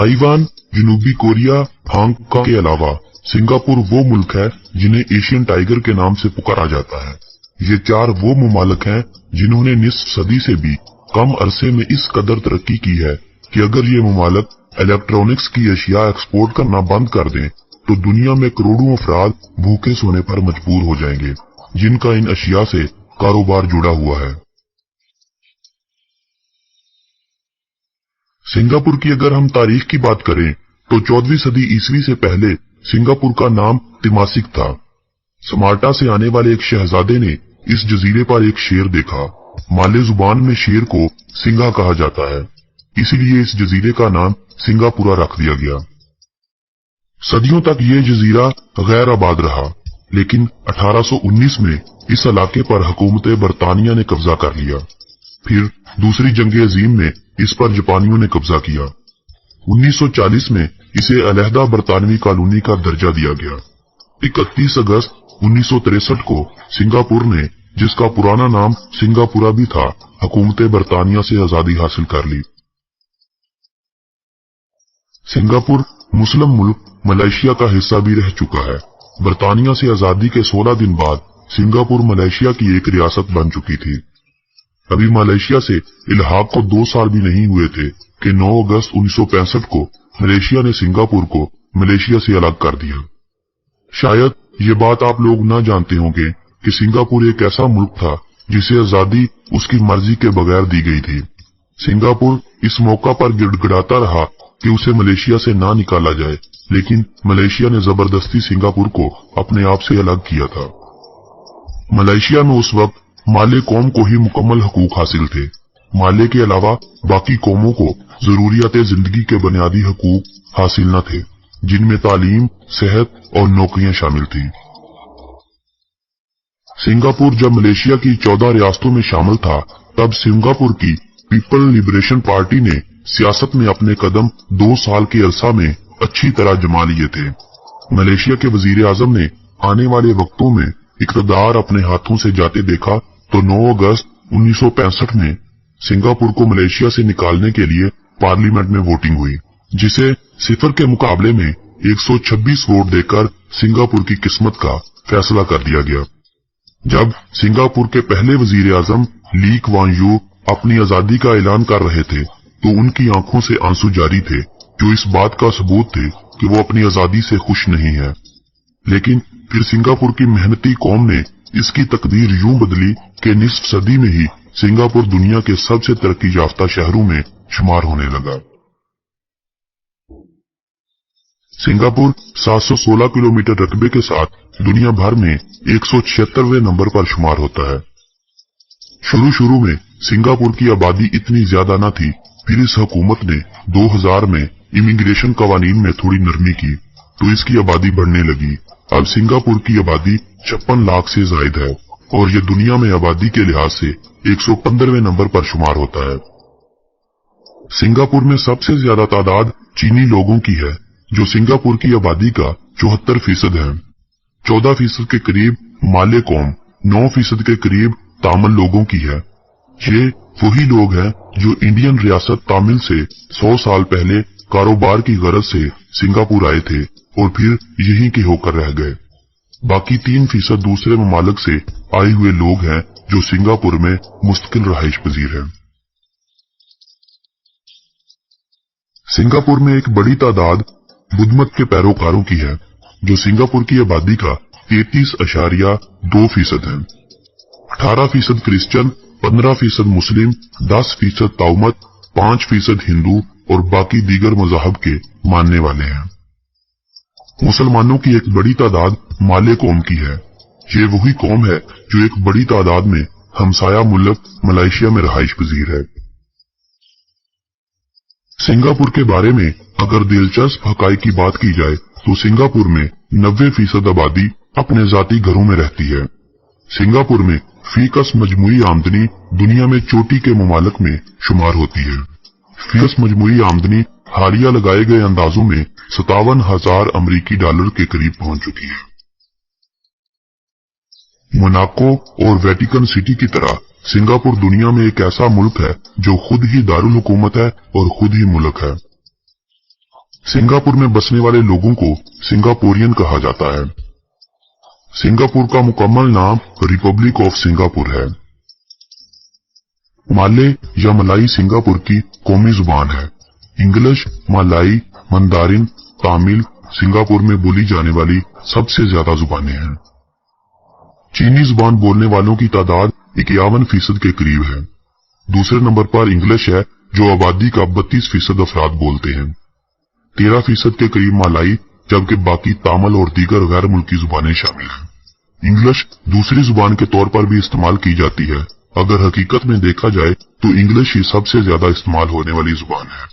Taiwan, जनूबी Korea, Hong Kong के अलावा सिंगापुर वो मुल्क है जिन्हें एशियन टाइगर के नाम से पुकारा जाता है। ये 4 वो ममालिक हैं जिन्होंने निस्फ सदी से भी कम अरसे में इस कदर तरक्की की है कि अगर ये ममालिक इलेक्ट्रॉनिक्स की अशिया एक्सपोर्ट करना बंद कर दें तो दुनिया में करोड़ों अफराद भूखे सोने पर मजबूर हो जाएंगे, जिनका इन अशिया से कारोबार जुड़ा हुआ है। सिंगापुर की अगर हम तारीख की बात करें तो 14वीं सदी ईसवी से पहले सिंगापुर का नाम तिमासिक था। समार्टा से आने वाले एक शहजादे ने इस जजीरे पर एक शेर देखा। माले जुबान में शेर को सिंगा कहा जाता है, इसीलिए इस जजीरे का नाम सिंगापुरा रख दिया गया। सदियों तक ये जजीरा गैर आबाद रहा, लेकिन 1819 में इस इलाके पर हुकूमत बरतानिया ने कब्जा कर लिया। फिर दूसरी जंग अजीम में इस पर जापानियों ने कब्जा किया। 1940 में इसे अलहदा बरतानवी कॉलोनी का दर्जा दिया गया। 31 अगस्त 1963 को सिंगापुर ने, जिसका पुराना नाम सिंगापुरा भी था, हुकूमत बरतानिया से आजादी हासिल कर ली। सिंगापुर मुस्लिम मुल्क मलेशिया का हिस्सा भी रह चुका है। बरतानिया से आजादी के 16 दिन बाद सिंगापुर मलेशिया की एक रियासत बन चुकी थी। अभी मलेशिया से इल्हाक को 2 साल भी नहीं हुए थे कि 9 अगस्त 1965 को मलेशिया ने सिंगापुर को मलेशिया से अलग कर दिया। शायद ये बात आप लोग न जानते होंगे कि सिंगापुर एक ऐसा मुल्क था जिसे आजादी उसकी मर्जी के बगैर दी गई थी। सिंगापुर इस मौका पर गिड़गिड़ाता रहा कि उसे मलेशिया से ना निकाला जाए, लेकिन मलेशिया ने जबरदस्ती सिंगापुर को अपने आप से अलग किया था। मलेशिया में उस वक्त माले कौम को ही मुकम्मल हकूक हासिल थे। माले के अलावा बाकी कौमों को जरूरियात जिंदगी के बुनियादी हकूक हासिल न थे, जिनमें तालीम, सेहत और नौकरियां शामिल थी। सिंगापुर जब मलेशिया की 14 रियासतों में शामिल था, तब सिंगापुर की पीपल लिबरेशन पार्टी ने सियासत में अपने कदम 2 साल के अरसा में अच्छी तरह जमा लिए थे। मलेशिया के वजीर आजम ने आने वाले वक्तों में इक़्तिदार अपने हाथों से जाते देखा तो 9 अगस्त 1965 में सिंगापुर को मलेशिया से निकालने के लिए पार्लियामेंट में वोटिंग हुई, जिसे सिफर के मुकाबले में 126 वोट देकर सिंगापुर की किस्मत का फैसला कर दिया गया। जब सिंगापुर के पहले वजीर आजम ली क्वान यू अपनी आजादी का ऐलान कर रहे थे तो उनकी आंखों से आंसू जारी थे, जो इस बात का सबूत थे कि वो अपनी आजादी से खुश नहीं है। लेकिन फिर सिंगापुर की मेहनती कौम ने इसकी तकदीर यूं बदली कि निस्फ सदी में ही सिंगापुर दुनिया के सबसे तरक्की याफ्ता शहरों में शुमार होने लगा। सिंगापुर 716 किलोमीटर रकबे के साथ दुनिया भर में 176वें नंबर पर शुमार होता है। शुरू में सिंगापुर की आबादी इतनी ज्यादा न थी, फिर इस हुकूमत ने 2000 में इमिग्रेशन कवानीन में थोड़ी नरमी की तो इसकी आबादी बढ़ने लगी। अब सिंगापुर की आबादी 56 लाख से जायद है और ये दुनिया में आबादी के लिहाज से 115वें नंबर पर शुमार होता है। सिंगापुर में सबसे ज्यादा तादाद चीनी लोगों की है, जो सिंगापुर की आबादी का 74% है। 14% के करीब माले कौम, 9% के करीब तामिल लोगों की है। ये वही लोग हैं जो इंडियन रियासत तामिल से 100 साल पहले कारोबार की गरज से सिंगापुर आए थे और फिर यहीं के होकर रह गए। बाकी 3% दूसरे ममालिक से आए हुए लोग हैं जो सिंगापुर में मुस्तकिल रहाइश पजीर हैं। सिंगापुर में एक बड़ी तादाद बुद्ध मत के पैरोकारों की है, जो सिंगापुर की आबादी का 33.2% है। 18% क्रिश्चियन, 15% मुस्लिम, 10% ताओमत, 5% हिंदू और बाकी दीगर मज़हब के मानने वाले हैं। मुसलमानों की एक बड़ी तादाद माले कौम की है। ये वही कौम है जो एक बड़ी तादाद में हमसाया मुल्क मलेशिया में रहाइश पजीर है। सिंगापुर के बारे में अगर दिलचस्प हकाइक की बात की जाए तो सिंगापुर में 90% आबादी अपने जाती घरों में रहती है। सिंगापुर में फीकस मजमूई आमदनी दुनिया में चोटी के ममालिक में शुमार होती है। फीकस मजमूई आमदनी हालिया लगाए गए अंदाजों में 57,000 अमरीकी डॉलर के करीब पहुंच चुकी है। मोनाको और वेटिकन सिटी की तरह सिंगापुर दुनिया में एक ऐसा मुल्क है जो खुद ही दारुल हुकूमत है और खुद ही मुल्क है। सिंगापुर में बसने वाले लोगों को सिंगापुरियन कहा जाता है। सिंगापुर का मुकम्मल नाम रिपब्लिक ऑफ सिंगापुर है। माले या मलाई सिंगापुर की कौमी जुबान है। इंग्लिश, मलाई, मंदारिन, तमिल सिंगापुर में बोली जाने वाली सबसे ज्यादा जुबानें हैं। चीनी जुबान बोलने वालों की तादाद 51% के करीब है। दूसरे नंबर पर इंग्लिश है, जो आबादी का 32% अफराद बोलते हैं। 13% के करीब मलाई, जबकि बाकी तामिल और दीगर गैर मुल्की जुबानें शामिल हैं। इंग्लिश दूसरी जुबान के तौर पर भी इस्तेमाल की जाती है। अगर हकीकत में देखा जाए तो इंग्लिश ही सबसे ज्यादा इस्तेमाल होने वाली जुबान है।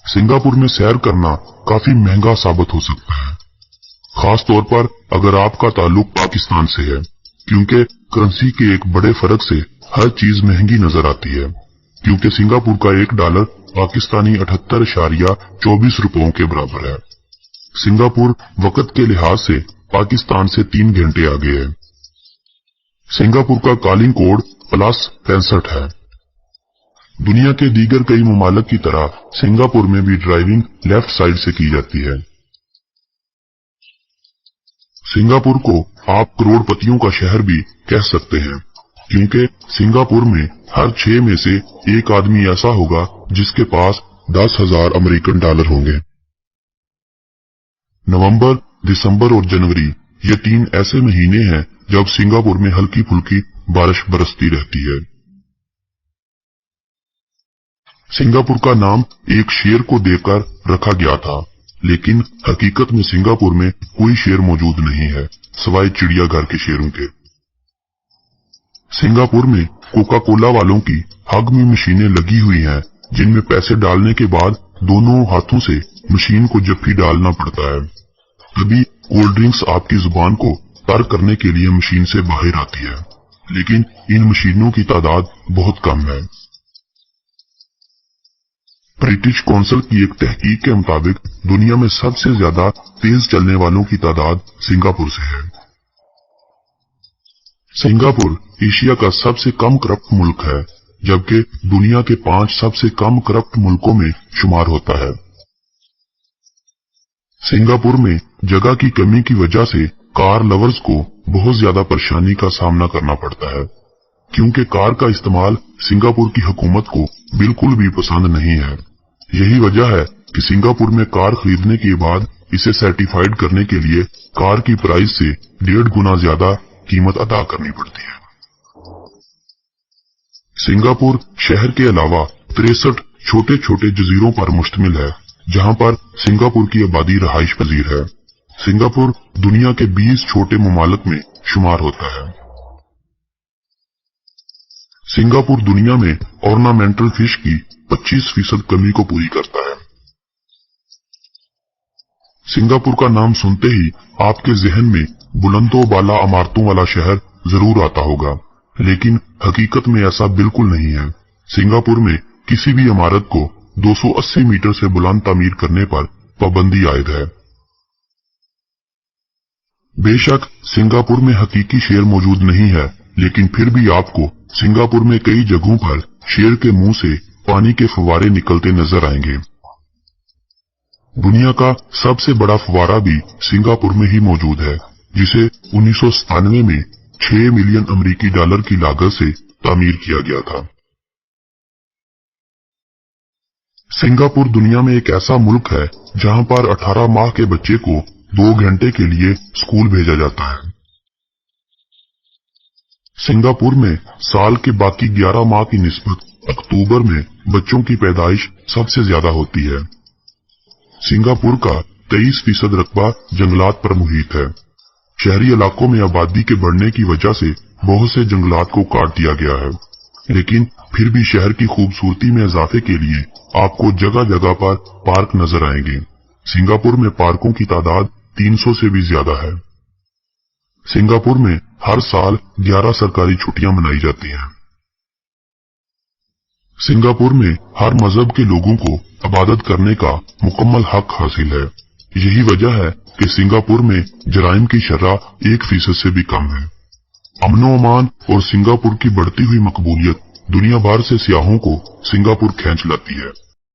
सिंगापुर में सैर करना काफी महंगा साबित हो सकता है, खास तौर पर अगर आपका ताल्लुक पाकिस्तान से है, क्योंकि करेंसी के एक बड़े फर्क से हर चीज महंगी नजर आती है। क्योंकि सिंगापुर का $1 पाकिस्तानी 78.24 रुपयों के बराबर है। सिंगापुर वक्त के लिहाज से पाकिस्तान से 3 घंटे आगे है। सिंगापुर का कॉलिंग कोड +65 है। दुनिया के दीगर कई ममालिक की तरह सिंगापुर में भी ड्राइविंग लेफ्ट साइड से की जाती है। सिंगापुर को आप करोड़पतियों का शहर भी कह सकते हैं, क्योंकि सिंगापुर में हर 6 में से एक आदमी ऐसा होगा जिसके पास 10,000 अमेरिकन डॉलर होंगे। नवंबर, दिसंबर और जनवरी ये 3 ऐसे महीने हैं जब सिंगापुर में हल्की फुल्की बारिश बरसती रहती है। सिंगापुर का नाम एक शेर को देकर रखा गया था, लेकिन हकीकत में सिंगापुर में कोई शेर मौजूद नहीं है, सिवाय चिड़ियाघर के शेरों के। सिंगापुर में कोका कोला वालों की हग में मशीनें लगी हुई हैं, जिनमें पैसे डालने के बाद दोनों हाथों से मशीन को जफ्फी डालना पड़ता है। तभी कोल्ड ड्रिंक्स आपकी जुबान को तर करने के लिए मशीन से बाहर आती है, लेकिन इन मशीनों की तादाद बहुत कम है। ब्रिटिश काउंसिल की एक तहकीक के मुताबिक दुनिया में सबसे ज्यादा तेज चलने वालों की तादाद सिंगापुर से है। सिंगापुर एशिया का सबसे कम करप्ट मुल्क है, जबकि दुनिया के 5 सबसे कम करप्ट मुल्कों में शुमार होता है। सिंगापुर में जगह की कमी की वजह से कार लवर्स को बहुत ज्यादा परेशानी का सामना करना पड़ता है, क्योंकि कार का इस्तेमाल सिंगापुर की हुकूमत को बिल्कुल भी पसंद नहीं है। यही वजह है कि सिंगापुर में कार खरीदने के बाद इसे सर्टिफाइड करने के लिए कार की प्राइस से 1.5 गुना ज्यादा कीमत अदा करनी पड़ती है। सिंगापुर शहर के अलावा 63 छोटे छोटे जजीरों पर मुश्तमिल है, जहां पर सिंगापुर की आबादी रहाइश पजीर है। सिंगापुर दुनिया के 20 छोटे ममालिक में शुमार होता है। सिंगापुर दुनिया में ऑर्नामेंटल फिश की 25% कमी को पूरी करता है। सिंगापुर का नाम सुनते ही आपके जहन में बुलंदों बाला इमारतों वाला शहर जरूर आता होगा, लेकिन हकीकत में ऐसा बिल्कुल नहीं है। सिंगापुर में किसी भी इमारत को 280 मीटर से बुलंद तामीर करने पर पाबंदी आयद है। बेशक सिंगापुर में हकीकी शेर मौजूद नहीं है, लेकिन फिर भी आपको सिंगापुर में कई जगहों पर शेर के मुंह से पानी के फव्वारे निकलते नजर आएंगे। दुनिया का सबसे बड़ा फव्वारा भी सिंगापुर में ही मौजूद है, जिसे 1997 में 6 मिलियन अमेरिकी डॉलर की लागत से तामीर किया गया था। सिंगापुर दुनिया में एक ऐसा मुल्क है जहां पर 18 माह के बच्चे को 2 घंटे के लिए स्कूल भेजा जाता है। सिंगापुर में साल के बाकी 11 माह की निस्बत अक्टूबर में बच्चों की पैदाइश सबसे ज्यादा होती है। सिंगापुर का 23% रकबा जंगलात पर मुहित है। शहरी इलाकों में आबादी के बढ़ने की वजह से बहुत से जंगलात को काट दिया गया है, लेकिन फिर भी शहर की खूबसूरती में इजाफे के लिए आपको जगह जगह पर पार्क नजर आएंगे। सिंगापुर में पार्कों की तादाद 300 से भी ज्यादा है। सिंगापुर में हर साल 11 सरकारी छुट्टियां मनाई जाती हैं। सिंगापुर में हर मजहब के लोगों को इबादत करने का मुकम्मल हक हासिल है। यही वजह है कि सिंगापुर में जराइम की शरह 1% से भी कम है। अमनो अमान और सिंगापुर की बढ़ती हुई मकबूलियत दुनिया भर से सियाहों को सिंगापुर खींच लाती है।